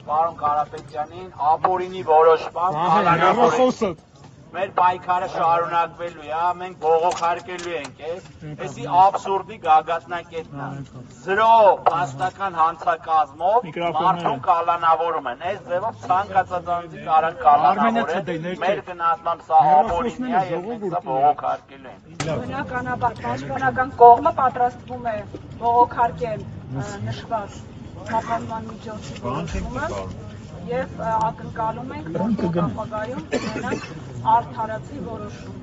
պարոն Կարապետյանին ապօրինի որոշմամբ մեր պայքարը շարունակվելու է, մենք բողոքարկելու ենք, էսի աբսուրդի գագաթնակետն է, զրո փաստական հանցակազմով մարդուն կալանավորում են, այս ձևով ցանկացած անձի կարող կալանավորեն, մեր գնահատմամբ սա ապօրինի է եւ մենք սա բողոքարկելու ենք։ Բնականաբար պաշտպանական կողմը պատրաստվում է բողոքարկել նշված թափանման միջոցի որոշումը եւ ակնկալում ենք, որ ապագայում կունենանք արդարացի որոշում։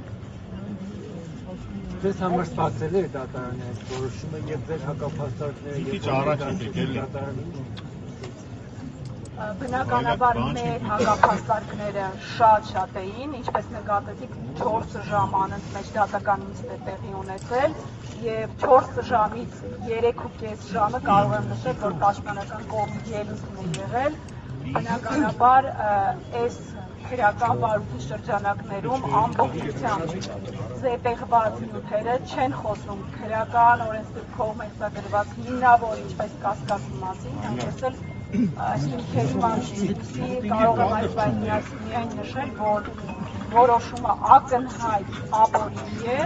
Ձեզ համար սպասել է դատարանի այդ որոշումը եւ ձեր հակափաստարկները Բնականաբար մեր հակափաստարկները շատ էին, ինչպես նկատեցիք 4 ժամ անընդմեջ դատական նիստ է տեղի ունեցել եւ 4 ժամից 3.5 ժամը կարող եմ նշել, որ պաշտպանական կողմի ելույթն է եղել։ Բնականաբար այս քրեական վարույթի շրջանակներում ամբողջությամբ զետեղված նյութերը չեն խոսում քրեական օրենսգրքում հստակագրված հիմնավոր ինչպես կասկածի մասին, այնպես էլ հիմքերի մասին կարող եմ այս բանից միայն նշել, որ որոշումը ակնհայտ ապօրինի է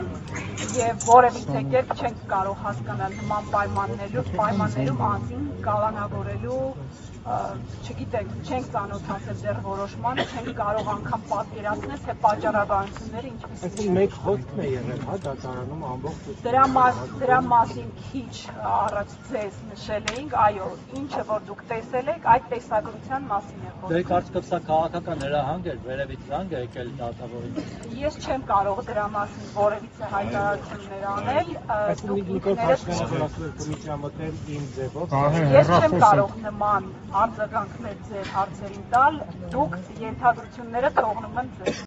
եւ որևիցե կերպ չենք կարող հասկանալ նման պայմաններում անձին կալանավորելու չգիտենք, չենք ծանոթացել դեռ որոշմանը, չենք կարող անգամ պատկերացնել, թե պատճառաբանությունները ինչպիսին են։ Մեկ խոսքն է եղել, հա, դատարանում ամբողջ։ Դրա մասին քիչ առաջ ձեզ նշել էինք, այո, ինչը որ դուք տեսել եք, այդ տեսագրության մասին է խոսքը։ Դե կարծիքով սա քաղաքական հրահանգ էր, վերևից զանգ է եկել դատավորին։ Ես չեմ կարող դրա մասին որևիցե հայտարարություններ անել, ես չեմ կարող նման արձագանքներ ձեր հարցերին տալ, դուք ենթադրությունները թողնում եմ ձեզ։